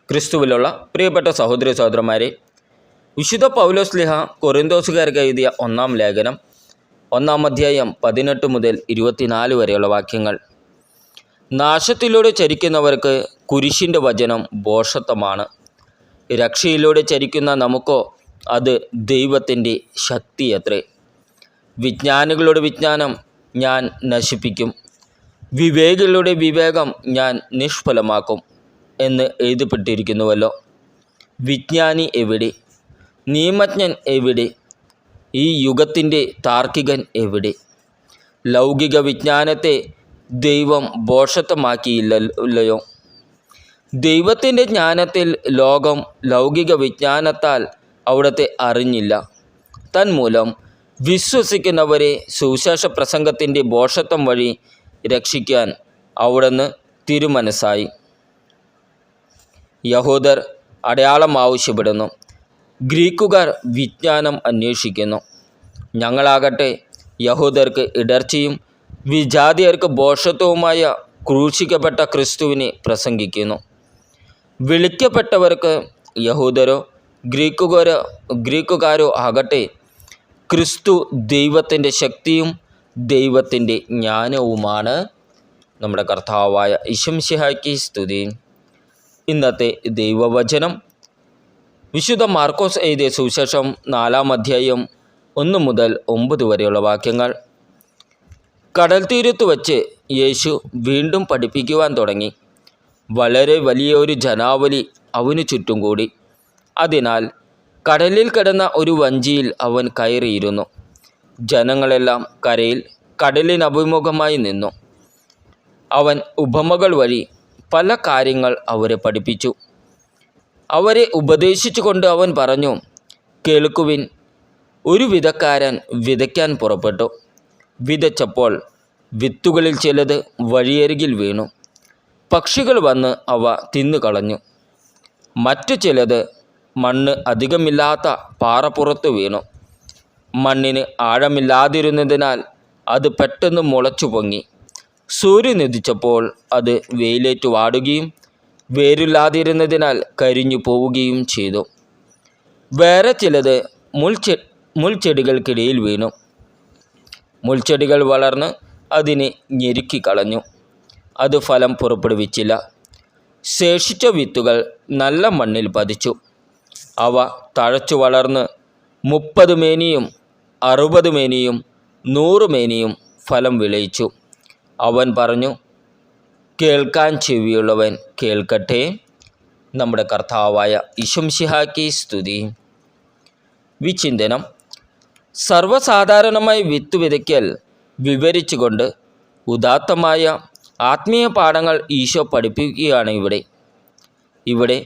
ക്രിസ്തുവിലുള്ള പ്രിയപ്പെട്ട സഹോദരി സഹോദരന്മാരെ, വിശുദ്ധ പൗലോസ്ലിഹ കൊറിന്തോസുകാർക്ക് എഴുതിയ 1-ാം ലേഖനം 1-ാം അധ്യായം 18 മുതൽ 24 വരെയുള്ള വാക്യങ്ങൾ. നാശത്തിലൂടെ ചരിക്കുന്നവർക്ക് കുരിശിൻ്റെ വചനം ഭോഷത്വമാണ്. രക്ഷയിലൂടെ ചരിക്കുന്ന നമുക്കോ അത് ദൈവത്തിൻ്റെ ശക്തിയത്രേ. വിജ്ഞാനികളുടെ വിജ്ഞാനം ഞാൻ നശിപ്പിക്കും, വിവേകികളുടെ വിവേകം ഞാൻ നിഷ്ഫലമാക്കും എന്ന് എഴുതപ്പെട്ടിരിക്കുന്നുവല്ലോ. വിജ്ഞാനി എവിടെ? നിയമജ്ഞൻ എവിടെ? ഈ യുഗത്തിൻ്റെ താർക്കികൻ എവിടെ? ലൗകിക വിജ്ഞാനത്തെ ദൈവം ഭോഷത്വമാക്കിയില്ലയോ? ദൈവത്തിൻ്റെ ജ്ഞാനത്തിൽ ലോകം ലൗകിക വിജ്ഞാനത്താൽ അവിടത്തെ അറിഞ്ഞില്ല. തന്മൂലം വിശ്വസിക്കുന്നവരെ സുവിശേഷ പ്രസംഗത്തിൻ്റെ ഭോഷത്വം വഴി രക്ഷിക്കാൻ അവിടുന്ന് തിരുമനസ്സായി. യഹൂദർ അടയാളം ആവശ്യപ്പെടുന്നു, ഗ്രീക്കുകാർ വിജ്ഞാനം അന്വേഷിക്കുന്നു. ഞങ്ങളാകട്ടെ യഹൂദർക്ക് ഇടർച്ചയും വിജാതിയർക്ക് ഭോഷത്വവുമായ ക്രൂശിക്കപ്പെട്ട ക്രിസ്തുവിനെ പ്രസംഗിക്കുന്നു. വിളിക്കപ്പെട്ടവർക്ക് യഹൂദരോ ഗ്രീക്കുകാരോ ആകട്ടെ ക്രിസ്തു ദൈവത്തിൻ്റെ ശക്തിയും ദൈവത്തിൻ്റെ ജ്ഞാനവുമാണ്. നമ്മുടെ കർത്താവായ ഈശോമിശിഹായ്ക്ക് സ്തുതി. ഇന്നത്തെ ദൈവവചനം വിശുദ്ധ മാർക്കോസ് എഴുതിയ സുവിശേഷം 4-ാം അധ്യായം 1 മുതൽ 9 വരെയുള്ള വാക്യങ്ങൾ. കടൽ തീരത്ത് വച്ച് യേശു വീണ്ടും പഠിപ്പിക്കുവാൻ തുടങ്ങി. വളരെ വലിയൊരു ജനാവലി അവന് ചുറ്റും കൂടി. അതിനാൽ കടലിൽ കിടന്ന ഒരു വഞ്ചിയിൽ അവൻ കയറിയിരുന്നു. ജനങ്ങളെല്ലാം കരയിൽ കടലിനഭിമുഖമായി നിന്നു. അവൻ ഉപമകൾ വഴി പല കാര്യങ്ങൾ അവരെ പഠിപ്പിച്ചു. അവരെ ഉപദേശിച്ചുകൊണ്ട് അവൻ പറഞ്ഞു, കേൾക്കുവിൻ. ഒരു വിതക്കാരൻ വിതയ്ക്കാൻ പുറപ്പെട്ടു. വിതച്ചപ്പോൾ വിത്തുകളിൽ ചിലത് വഴിയരികിൽ വീണു. പക്ഷികൾ വന്ന് അവ തിന്നുകളഞ്ഞു. മറ്റു ചിലത് മണ്ണ് അധികമില്ലാത്ത പാറപ്പുറത്ത് വീണു. മണ്ണിന് ആഴമില്ലാതിരുന്നതിനാൽ അത് പെട്ടെന്ന് മുളച്ചു പൊങ്ങി. സൂര്യൻ ഉദിച്ചപ്പോൾ അത് വെയിലേറ്റു വാടുകയും വേരില്ലാതിരുന്നതിനാൽ കരിഞ്ഞു പോവുകയും ചെയ്തു. വേറെ ചിലത് മുൾച്ചെടികൾക്കിടയിൽ വീണു. മുൾച്ചെടികൾ വളർന്ന് അതിനെ ഞെരുക്കിക്കളഞ്ഞു. അത് ഫലം പുറപ്പെടുവിച്ചില്ല. ശേഷിച്ച വിത്തുകൾ നല്ല മണ്ണിൽ പതിച്ചു. അവ തഴച്ചു വളർന്ന് 30 മേനിയും 60 മേനിയും 100 മേനിയും ഫലം വിളയിച്ചു. അവൻ പറഞ്ഞു, കേൾക്കാൻ ചെവിയുള്ളവൻ കേൾക്കട്ടെ. നമ്മുടെ കർത്താവായ ഈശോമിശിഹായ്ക്ക് സ്തുതി. വിചിന്തനം. സർവ്വസാധാരണമായി വിത്ത് വിതയ്ക്കൽ വിവരിച്ചുകൊണ്ട് ഉദാത്തമായ ആത്മീയ പാഠങ്ങൾ ഈശോ പഠിപ്പിക്കുകയാണ് ഇവിടെ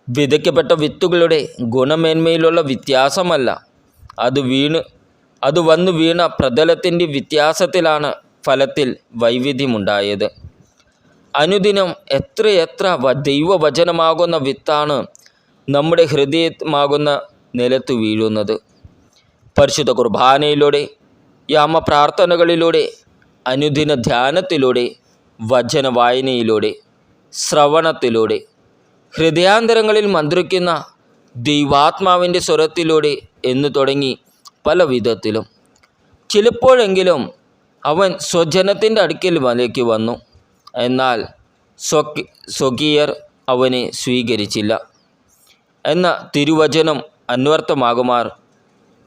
വിതയ്ക്കപ്പെട്ട വിത്തുകളുടെ ഗുണമേന്മയിലുള്ള വ്യത്യാസമല്ല, അത് വന്നു വീണ പ്രതലത്തിൻ്റെ വ്യത്യാസത്തിലാണ് ഫലത്തിൽ വൈവിധ്യമുണ്ടായത്. അനുദിനം എത്രയെത്ര ദൈവവചനമാകുന്ന വിത്താണ് നമ്മുടെ ഹൃദയമാകുന്ന നിലത്ത് വീഴുന്നത്. പരിശുദ്ധ കുർബാനയിലൂടെ, യാമപ്രാർത്ഥനകളിലൂടെ, അനുദിന ധ്യാനത്തിലൂടെ, വചന വായനയിലൂടെ, ശ്രവണത്തിലൂടെ, ഹൃദയാന്തരങ്ങളിൽ മന്ത്രിക്കുന്ന ദൈവാത്മാവിൻ്റെ സ്വരത്തിലൂടെ എന്ന് തുടങ്ങി പല വിധത്തിലും. ചിലപ്പോഴെങ്കിലും അവൻ സ്വജനത്തിൻ്റെ അടുക്കലേക്ക് വന്നു. എന്നാൽ സ്വകീയർ അവനെ സ്വീകരിച്ചില്ല എന്ന തിരുവചനം അന്വർത്ഥമാകുമാർ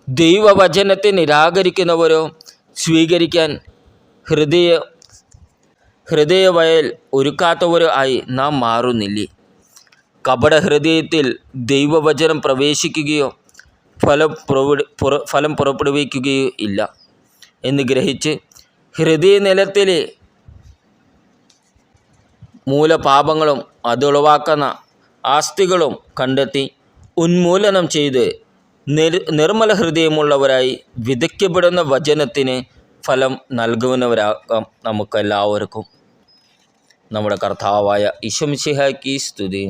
ദൈവവചനത്തെ നിരാകരിക്കുന്നവരോ സ്വീകരിക്കാൻ ഹൃദയവയൽ ഒരുക്കാത്തവരോ ആയി നാം മാറുന്നില്ലേ? കപട ഹൃദയത്തിൽ ദൈവവചനം പ്രവേശിക്കുകയോ ഫലം പുറപ്പെടുവിക്കുകയോ ഇല്ല എന്ന് ഗ്രഹിച്ച് ഹൃദയനിലത്തിലെ മൂലപാപങ്ങളും അതുളവാക്കുന്ന ആസ്തികളും കണ്ടെത്തി ഉന്മൂലനം ചെയ്ത് നിർമ്മല ഹൃദയമുള്ളവരായി വിതയ്ക്കപ്പെടുന്ന വചനത്തിന് ഫലം നൽകുന്നവരാകാം നമുക്കെല്ലാവർക്കും. നമ്മുടെ കർത്താവായ ഈശോമിശിഹായ്ക്ക് സ്തുതി.